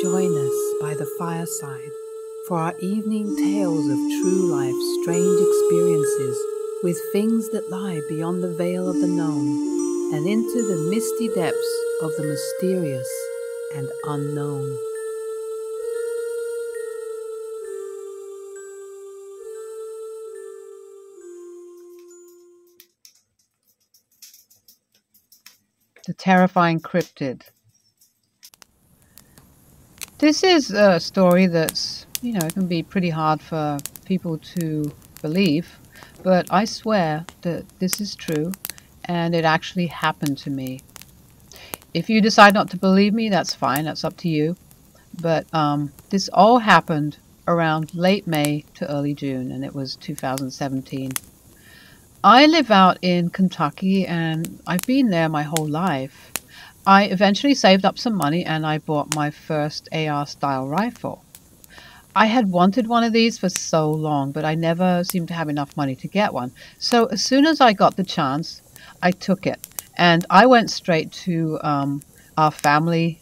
join us by the fireside for our evening tales of true life, strange experiences with things that lie beyond the veil of the known and into the misty depths of the mysterious and unknown. The terrifying cryptid. This is a story that's, it can be pretty hard for people to believe, but I swear that this is true and it actually happened to me. If you decide not to believe me, that's fine, that's up to you. But this all happened around late May to early June, and it was 2017. I live out in Kentucky and I've been there my whole life. I eventually saved up some money and I bought my first AR-style rifle. I had wanted one of these for so long, but I never seemed to have enough money to get one. So as soon as I got the chance, I took it. And I went straight to our family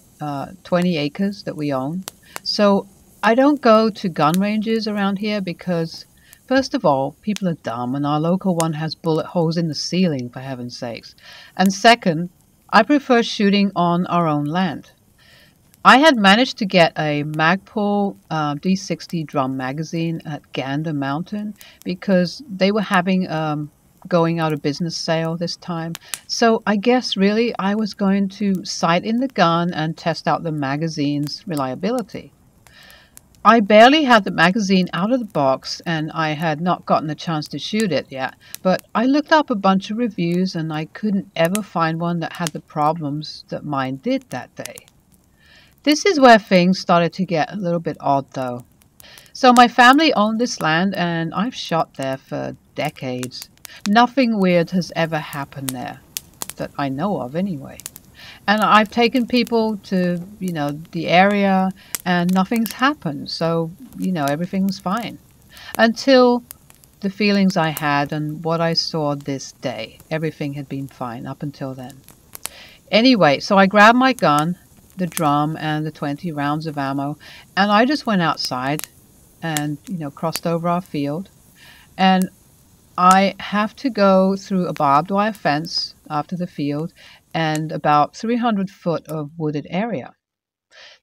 20 acres that we own. So I don't go to gun ranges around here because, first of all, people are dumb and our local one has bullet holes in the ceiling, for heaven's sakes. And second, I prefer shooting on our own land. I had managed to get a Magpul D60 drum magazine at Gander Mountain because they were having going out of business sale this time. So I guess really I was going to sight in the gun and test out the magazine's reliability. I barely had the magazine out of the box and I had not gotten a chance to shoot it yet, but I looked up a bunch of reviews and I couldn't ever find one that had the problems that mine did that day. This is where things started to get a little bit odd though. So my family owned this land and I've shot there for decades. Nothing weird has ever happened there, that I know of anyway. And I've taken people to, the area and nothing's happened. So, everything was fine. Until the feelings I had and what I saw this day. Everything had been fine up until then. Anyway, so I grabbed my gun, the drum, and the 20 rounds of ammo. And I just went outside and, crossed over our field. And I have to go through a barbed wire fence after the field and about 300 foot of wooded area.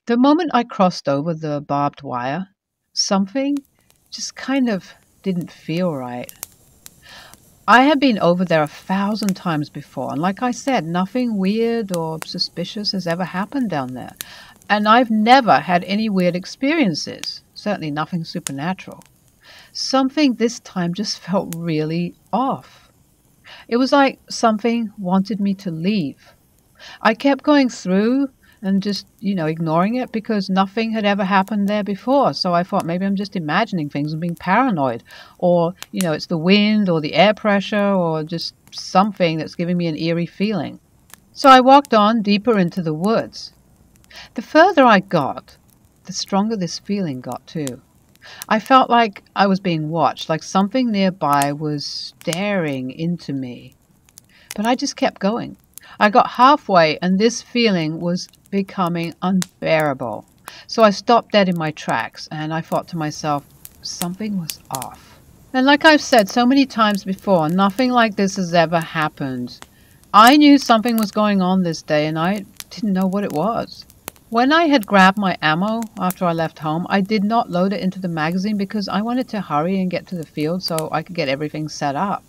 The moment I crossed over the barbed wire, something just kind of didn't feel right. I had been over there 1,000 times before, and like I said, nothing weird or suspicious has ever happened down there. And I've never had any weird experiences, certainly nothing supernatural. Something this time just felt really off. It was like something wanted me to leave. I kept going through and just, ignoring it because nothing had ever happened there before. So I thought maybe I'm just imagining things and being paranoid. Or, it's the wind or the air pressure or just something that's giving me an eerie feeling. So I walked on deeper into the woods. The further I got, the stronger this feeling got too. I felt like I was being watched, like something nearby was staring into me. But I just kept going. I got halfway and this feeling was becoming unbearable. So I stopped dead in my tracks and I thought to myself, something was off. And like I've said so many times before, nothing like this has ever happened. I knew something was going on this day and I didn't know what it was. When I had grabbed my ammo after I left home, I did not load it into the magazine because I wanted to hurry and get to the field so I could get everything set up.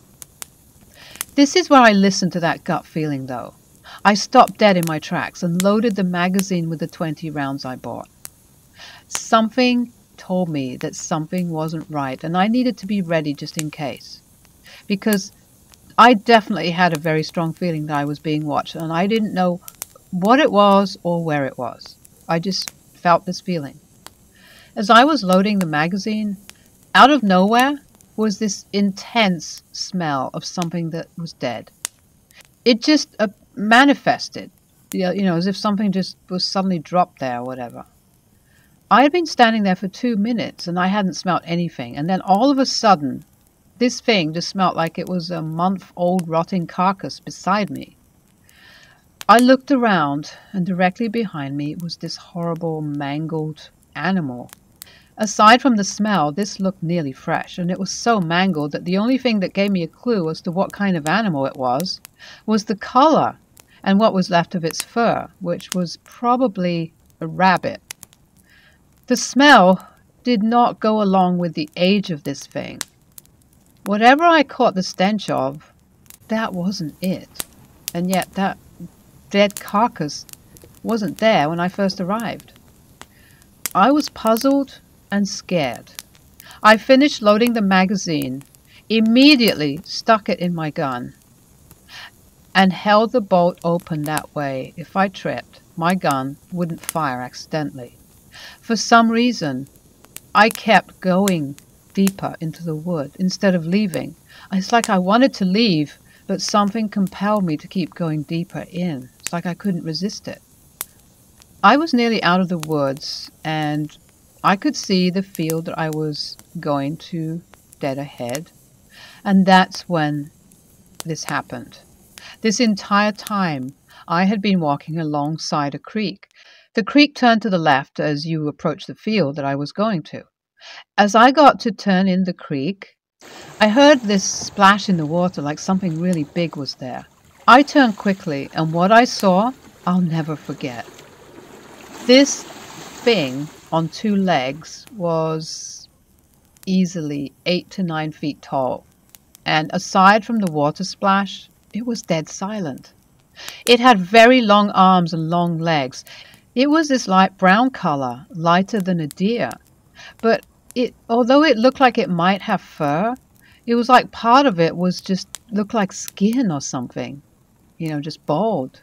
This is where I listened to that gut feeling though. I stopped dead in my tracks and loaded the magazine with the 20 rounds I bought. Something told me that something wasn't right and I needed to be ready just in case. Because I definitely had a very strong feeling that I was being watched and I didn't know what it was or where it was. I just felt this feeling. As I was loading the magazine, out of nowhere was this intense smell of something that was dead. It just manifested, as if something just was suddenly dropped there or whatever. I had been standing there for 2 minutes and I hadn't smelt anything, and then all of a sudden, this thing just smelt like it was a month-old rotting carcass beside me. I looked around, and directly behind me was this horrible, mangled animal. Aside from the smell, this looked nearly fresh, and it was so mangled that the only thing that gave me a clue as to what kind of animal it was the color and what was left of its fur, which was probably a rabbit. The smell did not go along with the age of this thing. Whatever I caught the stench of, that wasn't it. And yet that dead carcass wasn't there when I first arrived. I was puzzled and scared. I finished loading the magazine, immediately stuck it in my gun, and held the bolt open that way. If I tripped, my gun wouldn't fire accidentally. For some reason, I kept going deeper into the wood instead of leaving. It's like I wanted to leave, but something compelled me to keep going deeper in. It's like I couldn't resist it. I was nearly out of the woods, and I could see the field that I was going to dead ahead. And that's when this happened. This entire time, I had been walking alongside a creek. The creek turned to the left as you approach the field that I was going to. As I got to turn in the creek, I heard this splash in the water like something really big was there. I turned quickly, and what I saw, I'll never forget. This thing on two legs was easily 8 to 9 feet tall, and aside from the water splash, it was dead silent. It had very long arms and long legs. It was this light brown color, lighter than a deer, but although it looked like it might have fur, it was like part of it was just looked like skin or something, just bald.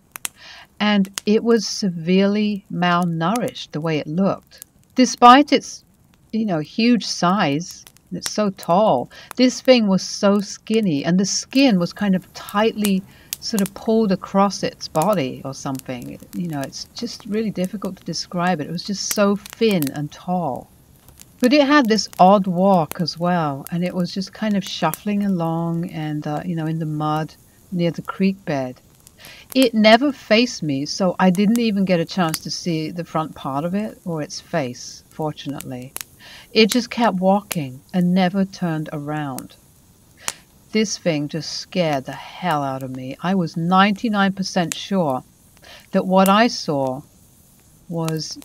And it was severely malnourished the way it looked. Despite its, huge size, it's so tall, this thing was so skinny, and the skin was kind of tightly sort of pulled across its body or something. It's just really difficult to describe it. It was just so thin and tall. But it had this odd walk as well, and it was just kind of shuffling along and, in the mud near the creek bed. It never faced me, so I didn't even get a chance to see the front part of it or its face, fortunately. It just kept walking and never turned around. This thing just scared the hell out of me. I was 99% sure that what I saw was,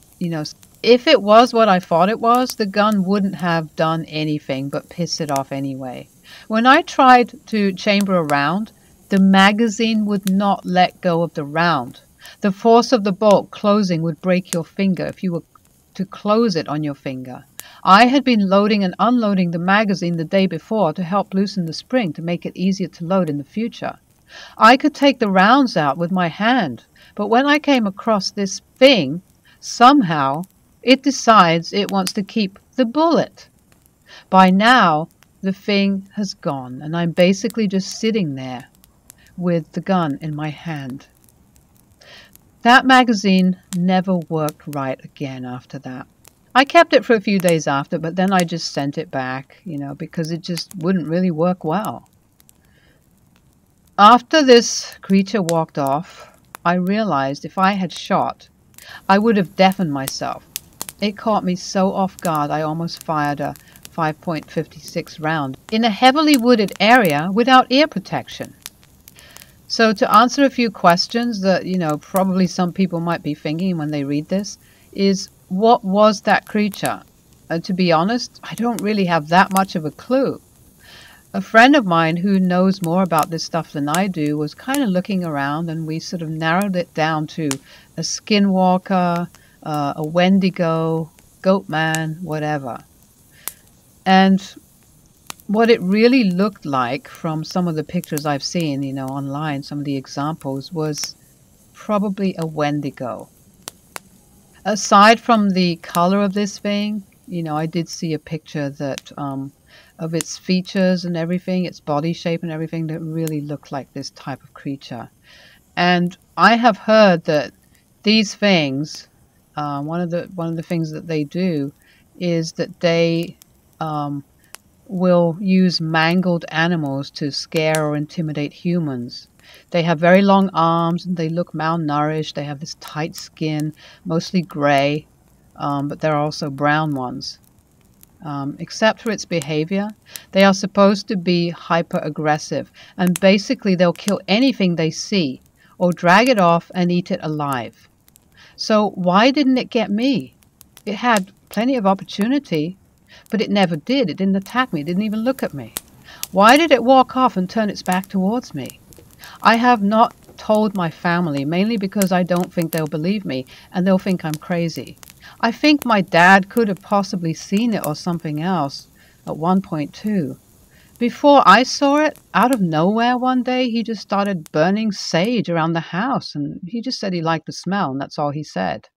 if it was what I thought it was, the gun wouldn't have done anything but piss it off anyway. When I tried to chamber a round, the magazine would not let go of the round. The force of the bolt closing would break your finger if you were to close it on your finger. I had been loading and unloading the magazine the day before to help loosen the spring to make it easier to load in the future. I could take the rounds out with my hand, but when I came across this thing, somehow it decides it wants to keep the bullet. By now, the thing has gone, and I'm basically just sitting there with the gun in my hand. That magazine never worked right again after that. I kept it for a few days after, but then I just sent it back, because it just wouldn't really work well. After this creature walked off, I realized if I had shot, I would have deafened myself. It caught me so off guard I almost fired a 5.56 round in a heavily wooded area without ear protection. So to answer a few questions that, probably some people might be thinking when they read this, is what was that creature? To be honest, I don't really have that much of a clue. A friend of mine who knows more about this stuff than I do was kind of looking around, and we sort of narrowed it down to a skinwalker, a wendigo, goat man, whatever. And what it really looked like from some of the pictures I've seen, online, some of the examples, was probably a wendigo. Aside from the color of this thing, I did see a picture that of its features and everything, its body shape and everything, that really looked like this type of creature. And I have heard that these things, one of the things that they do is that they will use mangled animals to scare or intimidate humans. They have very long arms and they look malnourished. They have this tight skin, mostly gray, but there are also brown ones. Except for its behavior, they are supposed to be hyper aggressive, and basically they'll kill anything they see or drag it off and eat it alive. So why didn't it get me? It had plenty of opportunity, but it never did. It didn't attack me. It didn't even look at me. Why did it walk off and turn its back towards me? I have not told my family, mainly because I don't think they'll believe me, and they'll think I'm crazy. I think my dad could have possibly seen it or something else at one point too. Before I saw it, out of nowhere one day, he just started burning sage around the house, and he just said he liked the smell, and that's all he said.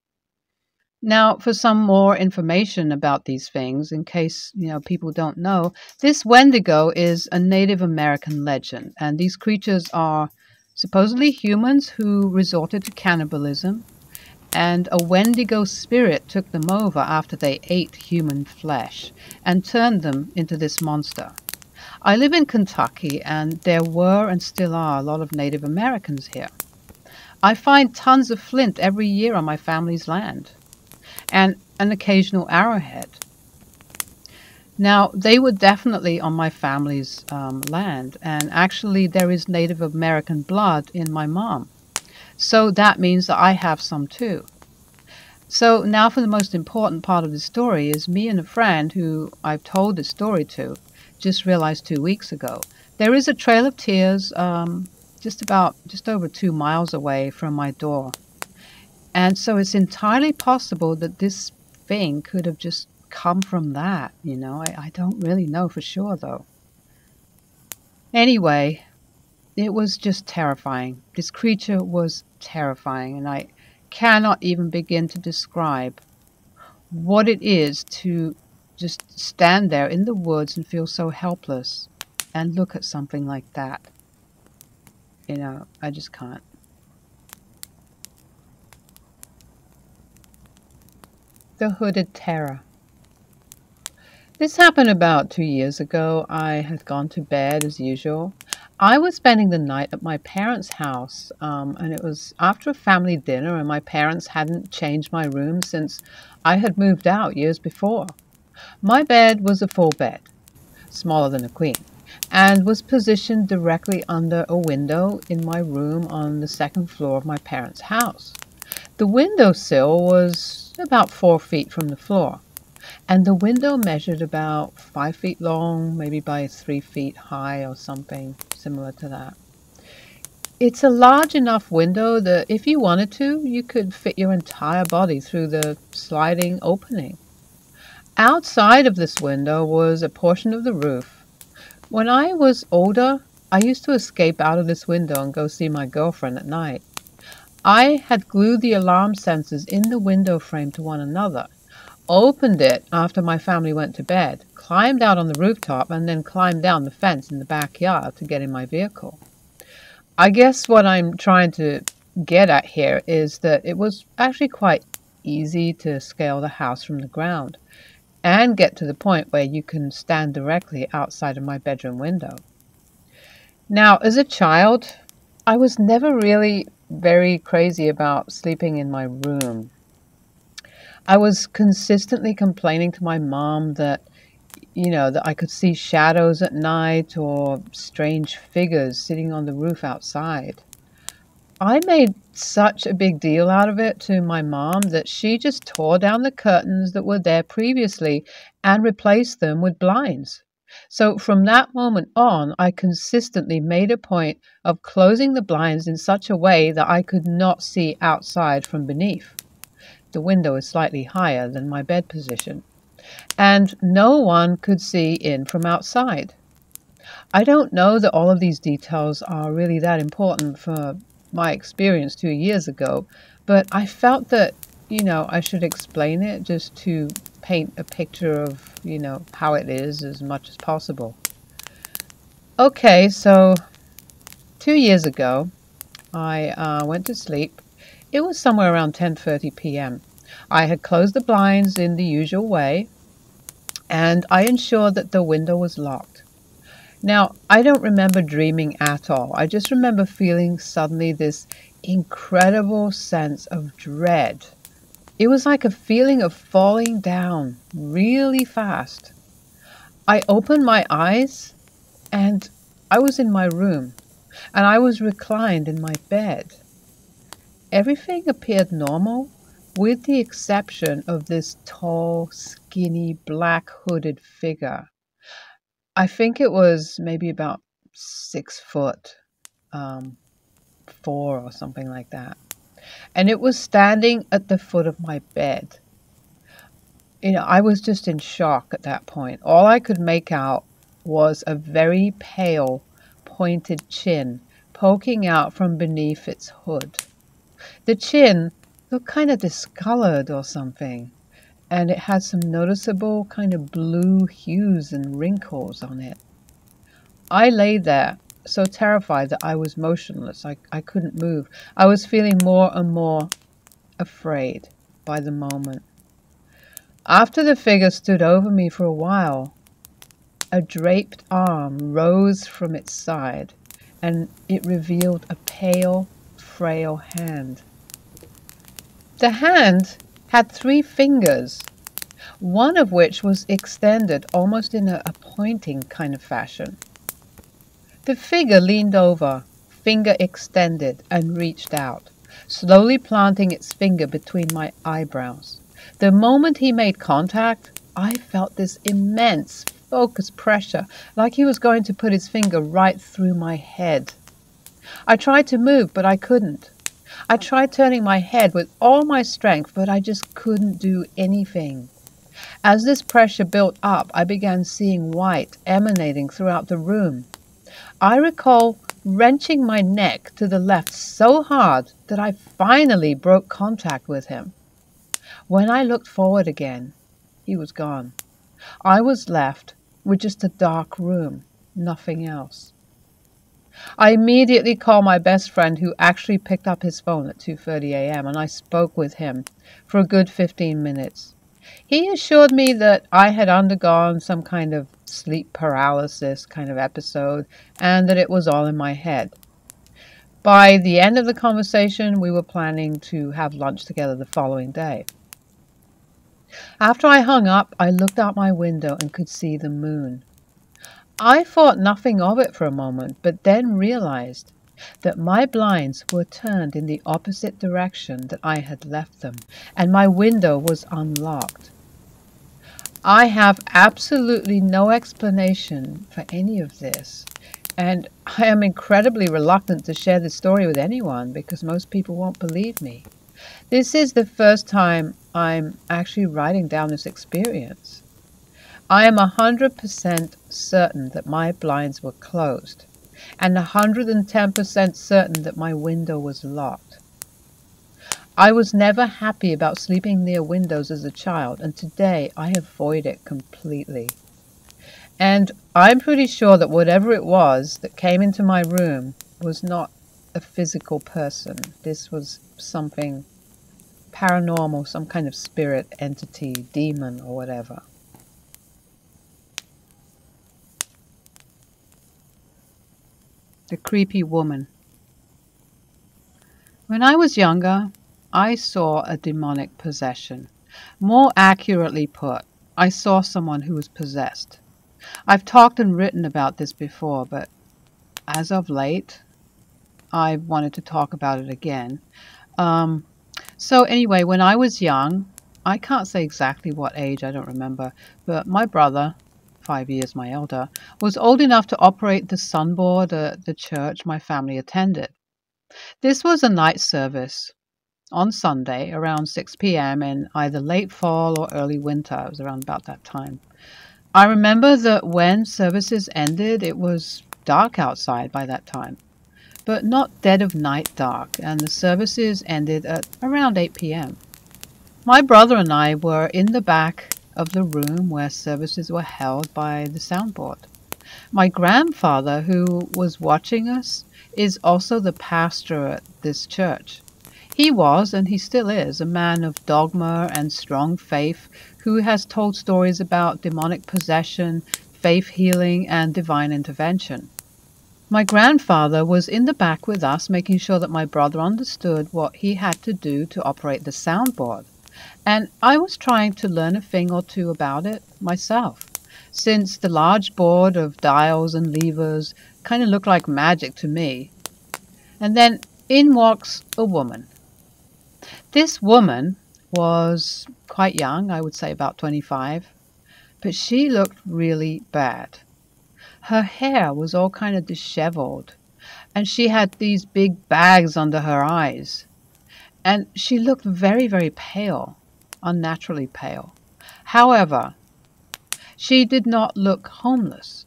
Now, for some more information about these things, in case people don't know, this Wendigo is a Native American legend, and these creatures are supposedly humans who resorted to cannibalism, and a Wendigo spirit took them over after they ate human flesh and turned them into this monster. I live in Kentucky, and there were and still are a lot of Native Americans here. I find tons of flint every year on my family's land, and an occasional arrowhead. Now, they were definitely on my family's land, and actually there is Native American blood in my mom. So that means that I have some too. So now for the most important part of the story is me and a friend who I've told this story to just realized 2 weeks ago. There is a trail of tears just over 2 miles away from my door. And so it's entirely possible that this thing could have just come from that, I don't really know for sure, though. Anyway, it was just terrifying. This creature was terrifying, and I cannot even begin to describe what it is to just stand there in the woods and feel so helpless and look at something like that. I just can't. The Hooded Terror. This happened about 2 years ago. I had gone to bed as usual. I was spending the night at my parents' house, and it was after a family dinner, and my parents hadn't changed my room since I had moved out years before. My bed was a full bed, smaller than a queen, and was positioned directly under a window in my room on the second floor of my parents' house. The windowsill was about 4 feet from the floor, and the window measured about 5 feet long, maybe by 3 feet high or something similar to that. It's a large enough window that if you wanted to, you could fit your entire body through the sliding opening. Outside of this window was a portion of the roof. When I was older, I used to escape out of this window and go see my girlfriend at night. I had glued the alarm sensors in the window frame to one another, opened it after my family went to bed, climbed out on the rooftop, and then climbed down the fence in the backyard to get in my vehicle. I guess what I'm trying to get at here is that it was actually quite easy to scale the house from the ground and get to the point where you can stand directly outside of my bedroom window. Now, as a child, I was never really very crazy about sleeping in my room. I was consistently complaining to my mom that I could see shadows at night or strange figures sitting on the roof outside. I made such a big deal out of it to my mom that she just tore down the curtains that were there previously and replaced them with blinds. So from that moment on, I consistently made a point of closing the blinds in such a way that I could not see outside from beneath. The window is slightly higher than my bed position, and no one could see in from outside. I don't know that all of these details are really that important for my experience 2 years ago, but I felt that, I should explain it just to paint a picture of, how it is as much as possible. Okay, so 2 years ago, I went to sleep. It was somewhere around 10:30 p.m. I had closed the blinds in the usual way. and I ensured that the window was locked. Now, I don't remember dreaming at all. I just remember feeling suddenly this incredible sense of dread. It was like a feeling of falling down really fast. I opened my eyes and I was in my room and I was reclined in my bed. Everything appeared normal with the exception of this tall, skinny, black hooded figure. I think it was maybe about 6 foot, um, 4 or something like that. And it was standing at the foot of my bed. I was just in shock at that point. All I could make out was a very pale, pointed chin poking out from beneath its hood. The chin looked kind of discolored or something, and it had some noticeable kind of blue hues and wrinkles on it. I lay there, so terrified that I was motionless. I couldn't move. I was feeling more and more afraid by the moment. After the figure stood over me for a while, a draped arm rose from its side, and it revealed a pale, frail hand. The hand had 3 fingers, one of which was extended almost in a pointing kind of fashion. The figure leaned over, finger extended, and reached out, slowly planting its finger between my eyebrows. The moment he made contact, I felt this immense focused pressure, like he was going to put his finger right through my head. I tried to move, but I couldn't. I tried turning my head with all my strength, but I just couldn't do anything. As this pressure built up, I began seeing white emanating throughout the room. I recall wrenching my neck to the left so hard that I finally broke contact with him. When I looked forward again, he was gone. I was left with just a dark room, nothing else. I immediately called my best friend, who actually picked up his phone at 2:30 a.m., and I spoke with him for a good 15 minutes. He assured me that I had undergone some kind of sleep paralysis kind of episode and that it was all in my head. By the end of the conversation, we were planning to have lunch together the following day. After I hung up, I looked out my window and could see the moon. I thought nothing of it for a moment, but then realized that my blinds were turned in the opposite direction that I had left them, and my window was unlocked. I have absolutely no explanation for any of this, and I am incredibly reluctant to share this story with anyone because most people won't believe me. This is the first time I'm actually writing down this experience. I am 100% certain that my blinds were closed, and 110% certain that my window was locked. I was never happy about sleeping near windows as a child, and today I avoid it completely. And I'm pretty sure that whatever it was that came into my room was not a physical person. This was something paranormal, some kind of spirit entity, demon, or whatever. The creepy woman. When I was younger, I saw a demonic possession. More accurately put, I saw someone who was possessed. I've talked and written about this before, but as of late, I wanted to talk about it again. So anyway, when I was young, I can't say exactly what age, I don't remember, but my brother, 5 years my elder, was old enough to operate the sunboard at the church my family attended. This was a night service on Sunday around 6 p.m. in either late fall or early winter. It was around about that time. I remember that when services ended, it was dark outside by that time, but not dead of night dark, and the services ended at around 8 p.m. My brother and I were in the back of the room where services were held by the soundboard. My grandfather, who was watching us, is also the pastor at this church. He was, and he still is, a man of dogma and strong faith who has told stories about demonic possession, faith healing, and divine intervention. My grandfather was in the back with us, making sure that my brother understood what he had to do to operate the soundboard. And I was trying to learn a thing or two about it myself, since the large board of dials and levers kind of looked like magic to me. And then in walks a woman. This woman was quite young, I would say about 25, but she looked really bad. Her hair was all kind of disheveled, and she had these big bags under her eyes. And she looked very, very pale, unnaturally pale. However, she did not look homeless.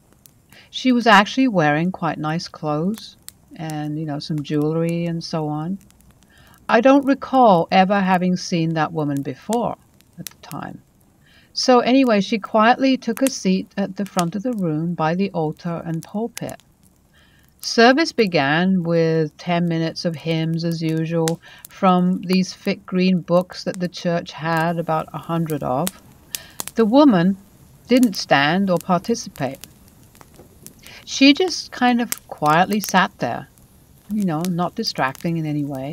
She was actually wearing quite nice clothes and, some jewelry and so on. I don't recall ever having seen that woman before at the time. So anyway, she quietly took a seat at the front of the room by the altar and pulpit. Service began with 10 minutes of hymns as usual from these thick green books that the church had about 100 of. The woman didn't stand or participate. She just kind of quietly sat there, not distracting in any way.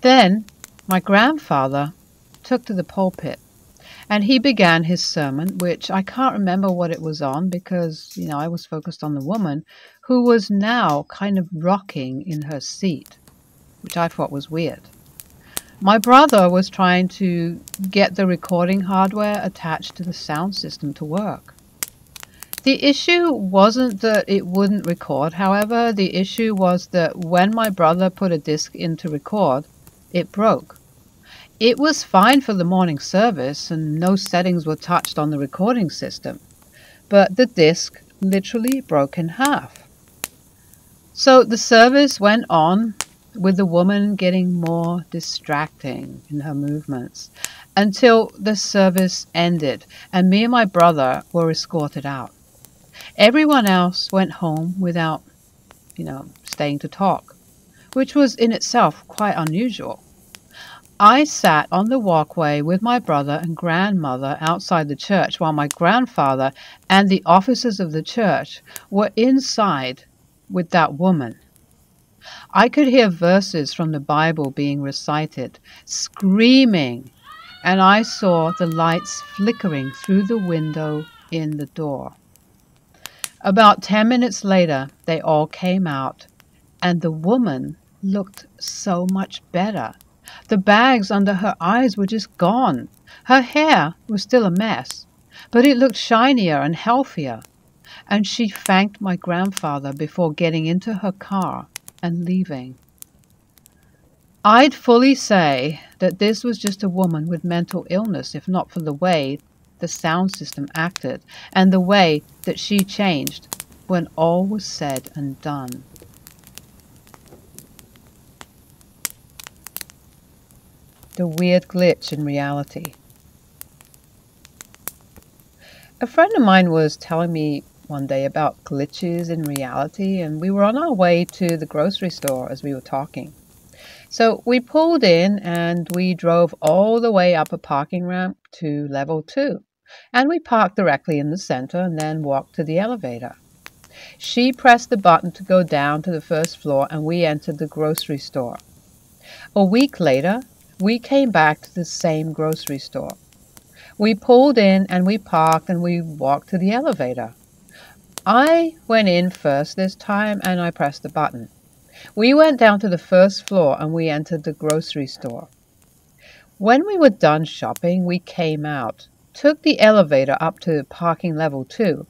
Then my grandfather took to the pulpit and he began his sermon, which I can't remember what it was on because, I was focused on the woman who was now kind of rocking in her seat, which I thought was weird. My brother was trying to get the recording hardware attached to the sound system to work. The issue wasn't that it wouldn't record, however, the issue was that when my brother put a disc in to record, it broke. It was fine for the morning service and no settings were touched on the recording system, but the disc literally broke in half. So the service went on with the woman getting more distracting in her movements until the service ended and me and my brother were escorted out. Everyone else went home without, staying to talk, which was in itself quite unusual. I sat on the walkway with my brother and grandmother outside the church while my grandfather and the officers of the church were inside with that woman. I could hear verses from the Bible being recited, screaming, and I saw the lights flickering through the window in the door. About 10 minutes later, they all came out, and the woman looked so much better. The bags under her eyes were just gone. Her hair was still a mess, but it looked shinier and healthier. And she thanked my grandfather before getting into her car and leaving. I'd fully say that this was just a woman with mental illness, if not for the way the sound system acted and the way that she changed when all was said and done. The weird glitch in reality. A friend of mine was telling me one day about glitches in reality, and we were on our way to the grocery store as we were talking. So we pulled in and we drove all the way up a parking ramp to level 2. And we parked directly in the center and then walked to the elevator. She pressed the button to go down to the first floor and we entered the grocery store. A week later, we came back to the same grocery store. We pulled in and we parked and we walked to the elevator. I went in first this time and I pressed the button. We went down to the first floor and we entered the grocery store. When we were done shopping, we came out, took the elevator up to parking level 2,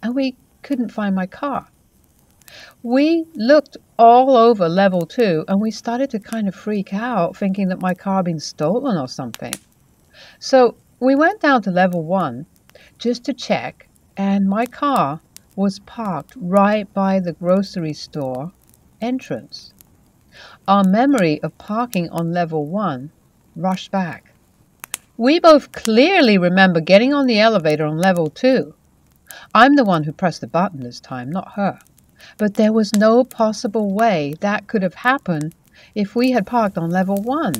and we couldn't find my car. We looked all over level 2 and we started to kind of freak out, thinking that my car had been stolen or something. So we went down to level 1 just to check, and my car was parked right by the grocery store entrance. Our memory of parking on level 1 rushed back. We both clearly remember getting on the elevator on level 2. I'm the one who pressed the button this time, not her. But there was no possible way that could have happened if we had parked on level 1.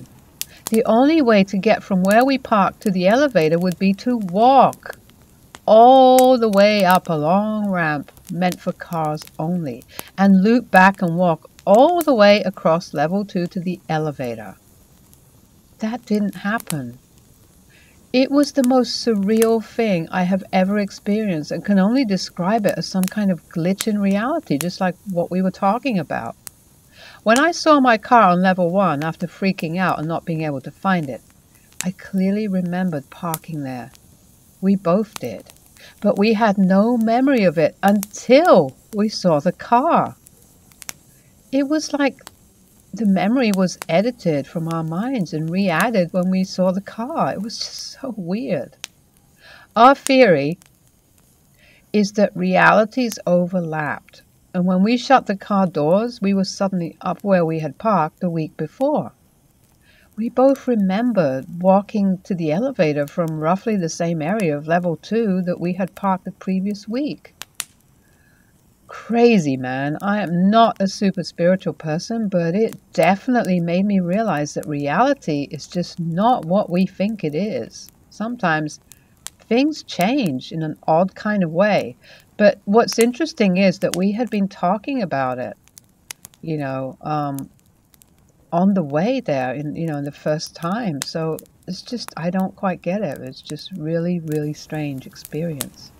The only way to get from where we parked to the elevator would be to walk all the way up a long ramp meant for cars only, and loop back and walk all the way across level 2 to the elevator. That didn't happen. It was the most surreal thing I have ever experienced, and can only describe it as some kind of glitch in reality, just like what we were talking about. When I saw my car on level 1 after freaking out and not being able to find it, I clearly remembered parking there. We both did. But we had no memory of it until we saw the car. It was like the memory was edited from our minds and re-added when we saw the car. It was just so weird. Our theory is that realities overlapped, and when we shut the car doors, we were suddenly up where we had parked the week before. We both remembered walking to the elevator from roughly the same area of level 2 that we had parked the previous week. Crazy, man. I am not a super spiritual person, but it definitely made me realize that reality is just not what we think it is. Sometimes things change in an odd kind of way. But what's interesting is that we had been talking about it, on the way there in the first time. So it's just, I don't quite get it. It's just really, really strange experience.